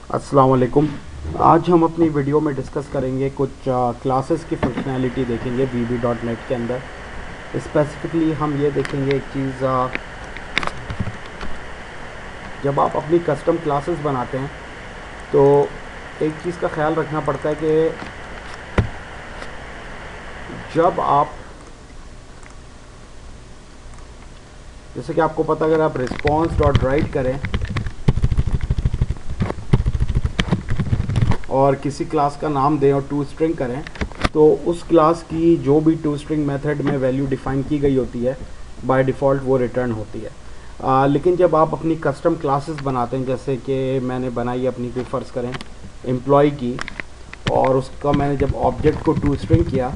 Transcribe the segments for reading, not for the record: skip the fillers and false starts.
अस्सलाम वालेकुम। आज हम अपनी वीडियो में डिस्कस करेंगे कुछ क्लासेस की फंक्शनैलिटी देखेंगे VB.NET के अंदर। स्पेसिफिकली हम ये देखेंगे एक चीज़, जब आप अपनी कस्टम क्लासेस बनाते हैं तो एक चीज़ का ख्याल रखना पड़ता है कि जब आप, जैसे कि आपको पता, अगर आप रिस्पॉन्स डॉट राइट करें और किसी क्लास का नाम दें और टू स्ट्रिंग करें, तो उस क्लास की जो भी टू स्ट्रिंग मेथड में वैल्यू डिफ़ाइन की गई होती है बाय डिफ़ॉल्ट वो रिटर्न होती है। लेकिन जब आप अपनी कस्टम क्लासेस बनाते हैं, जैसे कि मैंने बनाई अपनी कोई फ़र्ज़ करें एम्प्लॉय की, और उसका मैंने जब ऑब्जेक्ट को टू स्ट्रिंग किया,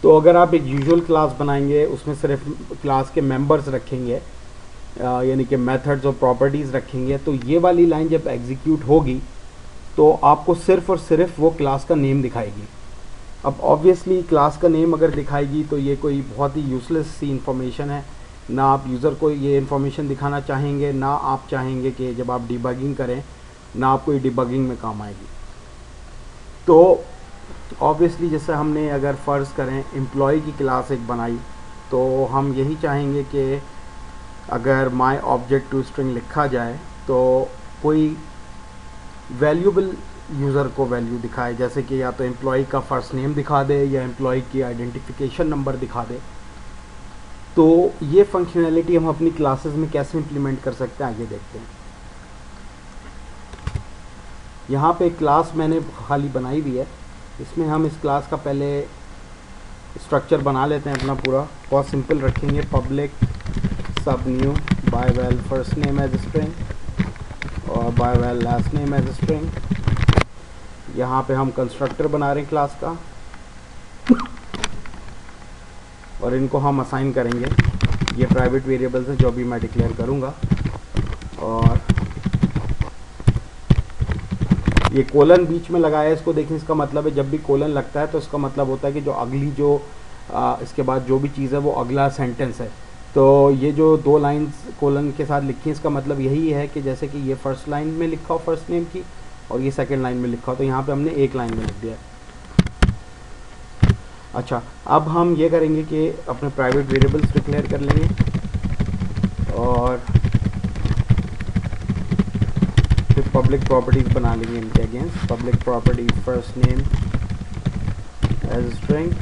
तो अगर आप एक यूजुअल क्लास बनाएंगे उसमें सिर्फ क्लास के मेंबर्स रखेंगे, यानी कि मेथड्स और प्रॉपर्टीज़ रखेंगे, तो ये वाली लाइन जब एग्जीक्यूट होगी तो आपको सिर्फ और सिर्फ वो क्लास का नेम दिखाएगी। अब ऑब्वियसली क्लास का नेम अगर दिखाएगी तो ये कोई बहुत ही यूजलेस सी इन्फॉर्मेशन है, ना आप यूज़र को ये इन्फॉर्मेशन दिखाना चाहेंगे, ना आप चाहेंगे कि जब आप डिबगिंग करें ना आपको ये डिबगिंग में काम आएगी। तो ऑब्वियसली जैसे हमने अगर फ़र्ज़ करें एम्प्लॉय की क्लास एक बनाई, तो हम यही चाहेंगे कि अगर माय ऑब्जेक्ट टू स्ट्रिंग लिखा जाए तो कोई वैल्यूबल यूज़र को वैल्यू दिखाए, जैसे कि या तो एम्प्लॉय का फर्स्ट नेम दिखा दे या एम्प्लॉय की आइडेंटिफिकेशन नंबर दिखा दे। तो ये फंक्शनैलिटी हम अपनी क्लासेस में कैसे इम्प्लीमेंट कर सकते हैं, आगे देखते हैं। यहाँ पे क्लास मैंने खाली बनाई हुई है, इसमें हम इस क्लास का पहले स्ट्रक्चर बना लेते हैं अपना पूरा। बहुत सिंपल रखेंगे, public sub new by val first name as string और by val last name as string. यहाँ पे हम कंस्ट्रक्टर बना रहे हैं क्लास का और इनको हम असाइन करेंगे, ये प्राइवेट वेरिएबल्स हैं जो अभी मैं डिक्लेयर करूँगा। और ये कोलन बीच में लगाया है, इसको देखें, इसका मतलब है जब भी कोलन लगता है तो इसका मतलब होता है कि जो अगली जो इसके बाद जो भी चीज़ है वो अगला सेंटेंस है। तो ये जो दो लाइंस कोलन के साथ लिखी हैं इसका मतलब यही है कि जैसे कि ये फर्स्ट लाइन में लिखा हो फर्स्ट नेम की और ये सेकंड लाइन में लिखा हो, तो यहाँ पे हमने एक लाइन में लिख दिया है। अच्छा, अब हम ये करेंगे कि अपने प्राइवेट वेरिएबल्स डिक्लेयर कर लेंगे और फिर पब्लिक प्रॉपर्टीज़ बना लेंगे इनके against. Public property first name as string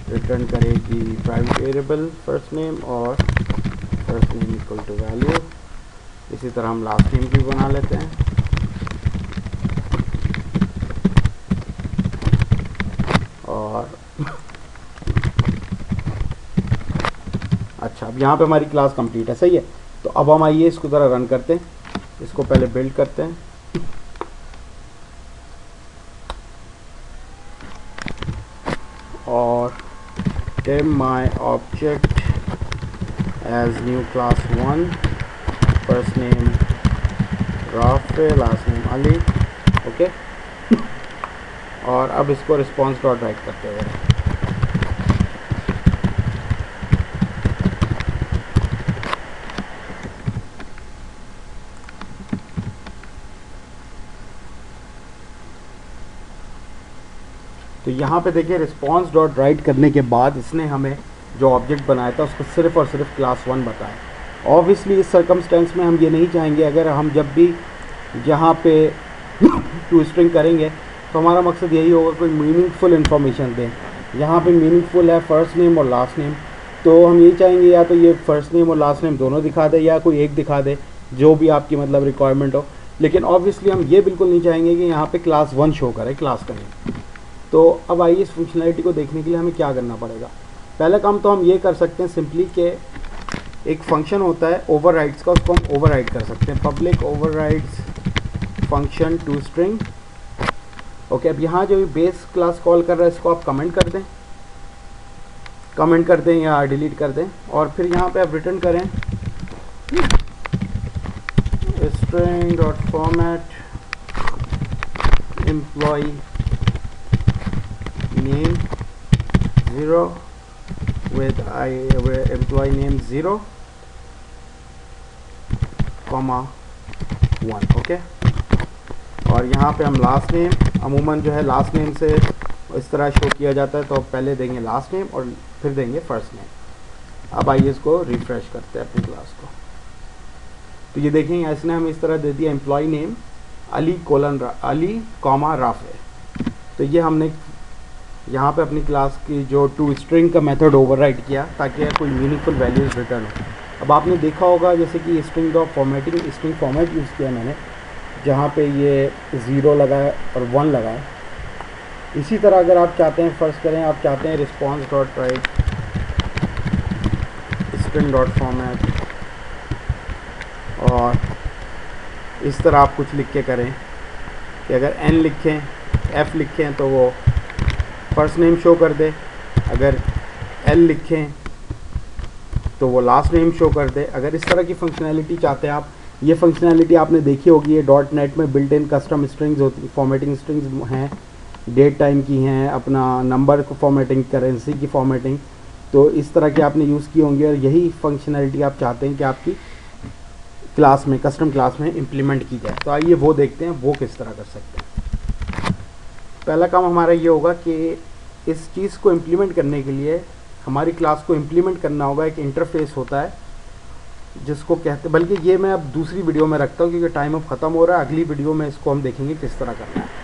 return करेगी प्राइवेट वेरिएबल फर्स्ट नेम और first name equal to value. इसी तरह हम लास्ट नेम भी बना लेते हैं। और अच्छा, अब यहाँ पे हमारी क्लास कंप्लीट है, सही है। तो अब हम आइए इसको ज़रा रन करते हैं, इसको पहले बिल्ड करते हैं। और dim my object as new class 1 first name Rafay last name Ali, okay. और अब इसको रिस्पॉन्स डॉट राइट करते हुए तो यहाँ पे देखिए रिस्पॉन्स डॉट राइट करने के बाद इसने हमें जो ऑब्जेक्ट बनाया था उसको सिर्फ और सिर्फ क्लास 1 बताया। ऑब्वियसली इस सर्कमस्टेंस में हम ये नहीं चाहेंगे, अगर हम जब भी यहाँ पे टू स्ट्रिंग करेंगे तो हमारा मकसद यही होगा कोई मीनिंगफुल इन्फॉर्मेशन दें। यहाँ पे मीनिंगफुल है फर्स्ट नेम और लास्ट नेम, तो हम यही चाहेंगे या तो ये फर्स्ट नेम और लास्ट नेम दोनों दिखा दे या कोई एक दिखा दे, जो भी आपकी मतलब रिक्वायरमेंट हो। लेकिन ऑब्वियसली हम ये बिल्कुल नहीं चाहेंगे कि यहाँ पे क्लास 1 शो करे क्लास का नेम। तो अब आइए इस फंक्शनैलिटी को देखने के लिए हमें क्या करना पड़ेगा। पहला काम तो हम ये कर सकते हैं सिंपली कि एक फंक्शन होता है ओवरराइड्स का, उसको हम ओवरराइड कर सकते हैं। Public overrides function to string, okay. अब यहाँ जो बेस क्लास कॉल कर रहा है इसको आप कमेंट कर दें या डिलीट कर दें, और फिर यहाँ पे आप रिटर्न करें string dot format employee name 0 with employee name 0 comma 1, okay. और यहाँ पे हम लास्ट नेम, अमूमन जो है लास्ट नेम से इस तरह शो किया जाता है, तो पहले देंगे लास्ट नेम और फिर देंगे फर्स्ट नेम। अब आइए इसको रिफ्रेश करते हैं अपनी क्लास को। तो ये देखेंगे इसने हमें इस तरह दे दिया employee name Ali comma Rafay. तो ये हमने यहाँ पे अपनी क्लास की जो टू स्ट्रिंग का मेथड ओवरराइड किया ताकि कोई मीनिंगफुल वैल्यूज़ रिटर्न हो। अब आपने देखा होगा जैसे कि string dot formatting, string format use किया मैंने, जहाँ पे ये 0 लगा है और 1 लगा है। इसी तरह अगर आप चाहते हैं, फर्स्ट करें आप चाहते हैं response dot right string dot format, और इस तरह आप कुछ लिख के करें कि अगर n लिखें, f लिखें तो वो फर्स्ट नेम शो कर दे, अगर l लिखें तो वो लास्ट नेम शो कर दे। अगर इस तरह की फंक्शनैलिटी चाहते हैं आप, ये फंक्शनैलिटी आपने देखी होगी, ये डॉट नेट में बिल्ट इन कस्टम स्ट्रिंग्स होती, फॉर्मेटिंग स्ट्रिंग्स हैं, डेट टाइम की हैं, अपना नंबर को फॉर्मेटिंग, करेंसी की फॉर्मेटिंग, तो इस तरह की आपने यूज़ की होंगी। और यही फंक्शनैलिटी आप चाहते हैं कि आपकी क्लास में, कस्टम क्लास में इम्प्लीमेंट की जाए। तो आइए वो देखते हैं वो किस तरह कर सकते हैं। पहला काम हमारा ये होगा कि इस चीज़ को इम्प्लीमेंट करने के लिए हमारी क्लास को इम्प्लीमेंट करना होगा। एक इंटरफेस होता है जिसको कहते, बल्कि ये मैं अब दूसरी वीडियो में रखता हूँ क्योंकि टाइम अब ख़त्म हो रहा है। अगली वीडियो में इसको हम देखेंगे किस तरह करना है।